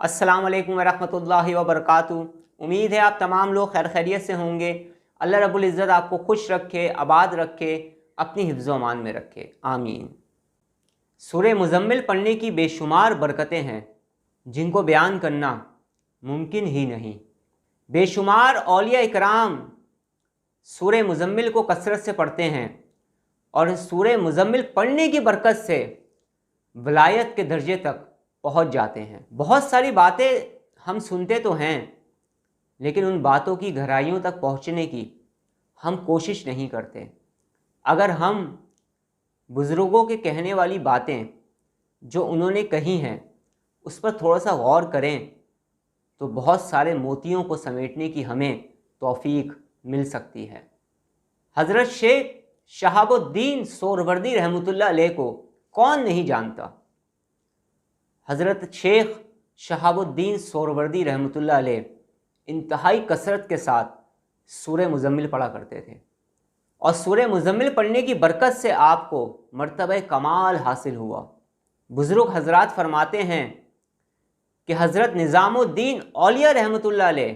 अस्सलाम वालेकुम वरहमतुल्लाहि वबरकातुहू। उम्मीद है आप तमाम लोग खैर खैरियत से होंगे। अल्लाह रब्बुल इज़्ज़त आपको खुश रखे, आबाद रखे, अपनी हिफ्ज़ व अमान में रखे, आमीन। सूरह मुज़म्मिल पढ़ने की बेशुमार बरकतें हैं जिनको बयान करना मुमकिन ही नहीं। बेशुमार औलिया इकराम सूरह मुज़म्मिल को कसरत से पढ़ते हैं और सूरह मुज़म्मिल पढ़ने की बरकत से वलायत के दर्जे तक पहुंच जाते हैं। बहुत सारी बातें हम सुनते तो हैं, लेकिन उन बातों की गहराइयों तक पहुंचने की हम कोशिश नहीं करते। अगर हम बुज़ुर्गों के कहने वाली बातें जो उन्होंने कही हैं उस पर थोड़ा सा गौर करें तो बहुत सारे मोतियों को समेटने की हमें तौफीक मिल सकती है। हज़रत शेख शहाबुद्दीन सोहरवर्दी रहमतुल्लाह अलैह को कौन नहीं जानता। हज़रत शेख शहाबुद्दीन सोहरवर्दी रहमतुल्लाह अलैह इंतहाई कसरत के साथ सूरह मुज़म्मिल पढ़ा करते थे और सूरह मुज़म्मिल पढ़ने की बरकत से आपको मर्तबा कमाल हासिल हुआ। बुज़ुर्ग हज़रात फरमाते हैं कि हज़रत निज़ामुद्दीन औलिया रहमतुल्लाह अलैह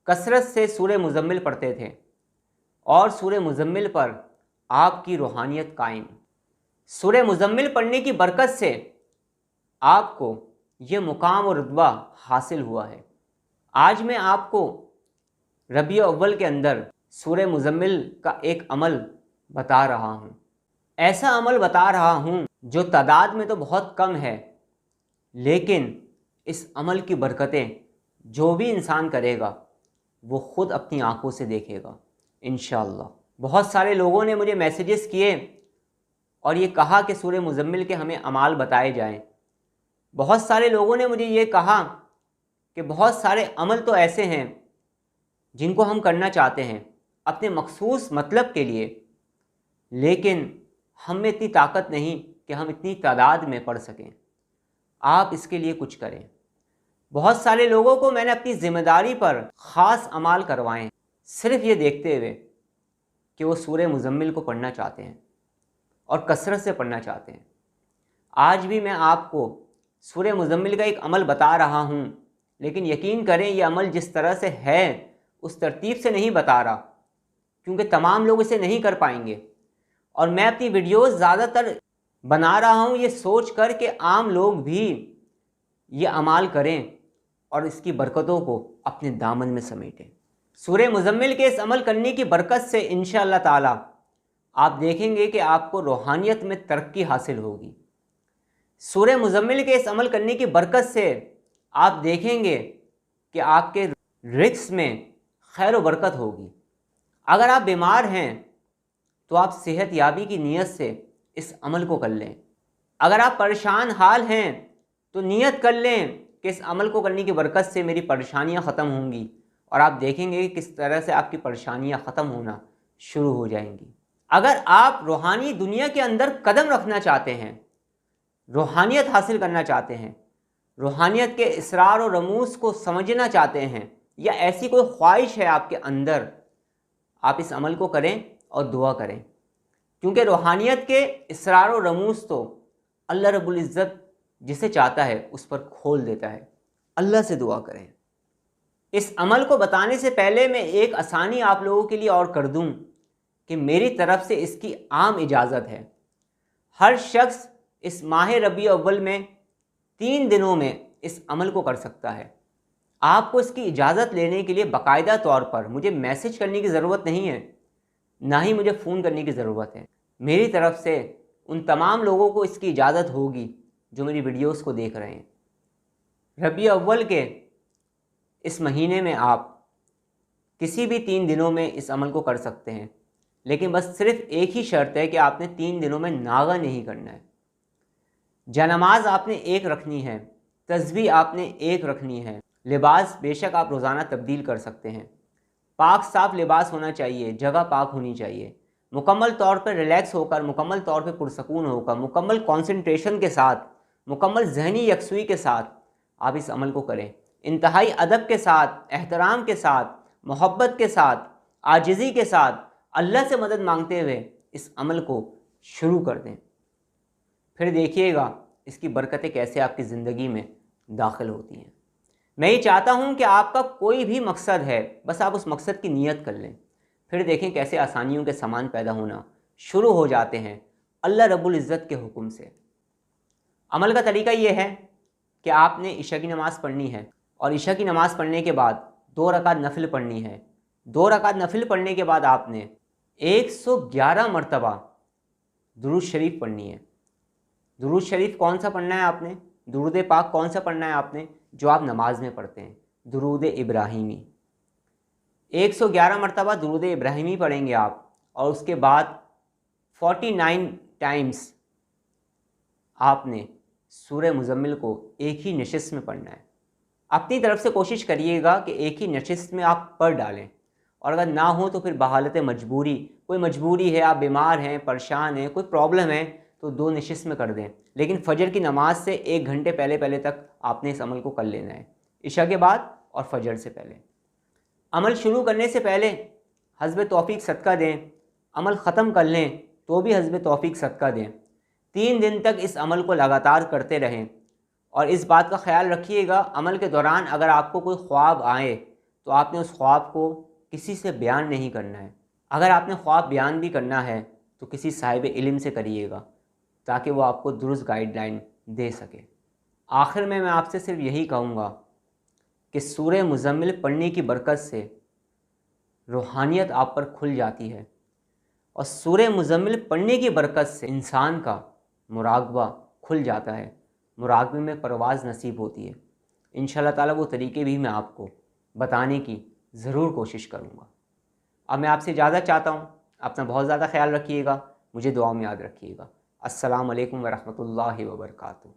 कसरत से सूरह मुज़म्मिल पढ़ते थे और सूरह मुज़म्मिल पर आपकी रूहानियत कायम। सूरह मुज़म्मिल पढ़ने की बरकत से आपको ये मुकाम और रुतबा हासिल हुआ है। आज मैं आपको रबीउ अव्वल के अंदर सूरह मुज़म्मिल का एक अमल बता रहा हूँ। ऐसा अमल बता रहा हूँ जो तादाद में तो बहुत कम है, लेकिन इस अमल की बरकतें जो भी इंसान करेगा वो ख़ुद अपनी आंखों से देखेगा इंशाअल्लाह। बहुत सारे लोगों ने मुझे मैसेजेस किए और ये कहा कि सूरह मुज़म्मिल के हमें अमाल बताए जाएं। बहुत सारे लोगों ने मुझे ये कहा कि बहुत सारे अमल तो ऐसे हैं जिनको हम करना चाहते हैं अपने मखसूस मतलब के लिए, लेकिन हम में इतनी ताकत नहीं कि हम इतनी तादाद में पढ़ सकें। आप इसके लिए कुछ करें। बहुत सारे लोगों को मैंने अपनी ज़िम्मेदारी पर ख़ास अमाल करवाएं, सिर्फ़ ये देखते हुए कि वो सूरह मुज़म्मिल को पढ़ना चाहते हैं और कसरत से पढ़ना चाहते हैं। आज भी मैं आपको सूरह मुज़म्मिल का एक अमल बता रहा हूँ, लेकिन यकीन करें ये अमल जिस तरह से है उस तरतीब से नहीं बता रहा, क्योंकि तमाम लोग इसे नहीं कर पाएंगे। और मैं अपनी वीडियोस ज़्यादातर बना रहा हूँ ये सोच कर कि आम लोग भी ये अमाल करें और इसकी बरकतों को अपने दामन में समेटें। सूरह मुज़म्मिल के इस अमल करने की बरकत से इंशाअल्लाह ताला आप देखेंगे कि आपको रूहानियत में तरक्की हासिल होगी। सूरह मुज़म्मिल के इस अमल करने की बरकत से आप देखेंगे कि आपके रिज़्क़ में खैर व बरकत होगी। अगर आप बीमार हैं तो आप सेहत याबी की नीयत से इस अमल को कर लें। अगर आप परेशान हाल हैं तो नीयत कर लें कि इस अमल को करने की बरकत से मेरी परेशानियां ख़त्म होंगी, और आप देखेंगे कि किस तरह से आपकी परेशानियां ख़त्म होना शुरू हो जाएंगी। अगर आप रूहानी दुनिया के अंदर कदम रखना चाहते हैं, रूहानियत हासिल करना चाहते हैं, रूहानियत के इसरार और रमूज़ को समझना चाहते हैं, या ऐसी कोई ख्वाहिश है आपके अंदर, आप इस अमल को करें और दुआ करें, क्योंकि रूहानियत के इसरार और रमूज़ तो अल्लाह रब्बुल इज़्ज़त जिसे चाहता है उस पर खोल देता है। अल्लाह से दुआ करें। इस अमल को बताने से पहले मैं एक आसानी आप लोगों के लिए और कर दूं कि मेरी तरफ से इसकी आम इजाज़त है। हर शख्स इस माह रबीउ अव्वल में 3 दिनों में इस अमल को कर सकता है। आपको इसकी इजाज़त लेने के लिए बाकायदा तौर पर मुझे मैसेज करने की ज़रूरत नहीं है, ना ही मुझे फ़ोन करने की ज़रूरत है। मेरी तरफ से उन तमाम लोगों को इसकी इजाज़त होगी जो मेरी वीडियोस को देख रहे हैं। रबीउ अव्वल के इस महीने में आप किसी भी 3 दिनों में इस अमल को कर सकते हैं, लेकिन बस सिर्फ़ एक ही शर्त है कि आपने 3 दिनों में नागा नहीं करना है। जनमाज आपने एक रखनी है, तस्बीह आपने एक रखनी है। लिबास बेशक आप रोज़ाना तब्दील कर सकते हैं। पाक साफ़ लिबास होना चाहिए, जगह पाक होनी चाहिए। मुकम्मल तौर पर रिलैक्स होकर, मुकम्मल तौर पर पुरसकून होकर, मुकम्मल कंसंट्रेशन के साथ, मुकम्मल जहनी यकसुई के साथ आप इस अमल को करें। इंतहाई अदब के साथ, एहतराम के साथ, मोहब्बत के साथ, आजिज़ी के साथ, अल्लाह से मदद मांगते हुए इस अमल को शुरू कर दें। फिर देखिएगा इसकी बरकतें कैसे आपकी ज़िंदगी में दाखिल होती हैं। मैं ये चाहता हूँ कि आपका कोई भी मकसद है, बस आप उस मकसद की नीयत कर लें, फिर देखें कैसे आसानियों के सामान पैदा होना शुरू हो जाते हैं अल्लाह रब्बुल इज़्ज़त के हुक्म से। अमल का तरीका ये है कि आपने इशा की नमाज़ पढ़नी है और इशा की नमाज़ पढ़ने के बाद 2 रकात नफिल पढ़नी है। 2 रकात नफिल पढ़ने के बाद आपने 111 मरतबा दुरूद शरीफ पढ़नी है। दुरूद शरीफ कौन सा पढ़ना है आपने? दुरूद पाक कौन सा पढ़ना है आपने? जो आप नमाज में पढ़ते हैं, दुरूद इब्राहिमी। 111 मरतबा दुरूद इब्राहिमी पढ़ेंगे आप और उसके बाद 49 टाइम्स आपने सूरह मुज़म्मिल को एक ही नशिस्त में पढ़ना है। अपनी तरफ से कोशिश करिएगा कि एक ही नशिस्त में आप पढ़ डालें, और अगर ना हो तो फिर बहालत मजबूरी, कोई मजबूरी है, आप बीमार हैं, परेशान हैं, कोई प्रॉब्लम है, तो 2 नशिस्त में कर दें। लेकिन फ़जर की नमाज से 1 घंटे पहले तक आपने इस अमल को कर लेना है, इशा के बाद और फ़जर से पहले। अमल शुरू करने से पहले हस्ब तौफीक सदका दें, अमल ख़त्म कर लें तो भी हस्ब तौफीक सदका दें। 3 दिन तक इस अमल को लगातार करते रहें और इस बात का ख्याल रखिएगा, अमल के दौरान अगर आपको कोई ख्वाब आए तो आपने उस ख्वाब को किसी से बयान नहीं करना है। अगर आपने ख्वाब बयान भी करना है तो किसी साहिब इल्म से करिएगा ताकि वो आपको दुरुस्त गाइडलाइन दे सके। आखिर में मैं आपसे सिर्फ यही कहूँगा कि सूरह मुज़म्मिल पढ़ने की बरकत से रूहानियत आप पर खुल जाती है और सूरह मुज़म्मिल पढ़ने की बरकत से इंसान का मुराक़बा खुल जाता है, मुराक़बे में परवाज़ नसीब होती है। इंशाअल्लाह ताला वो तरीके भी मैं आपको बताने की ज़रूर कोशिश करूँगा। अब मैं आपसे इजाज़त चाहता हूँ, अपना बहुत ज़्यादा ख्याल रखिएगा, मुझे दुआ में याद रखिएगा। अस्सलामु अलैकुम व रहमतुल्लाहि व बरकातुहू।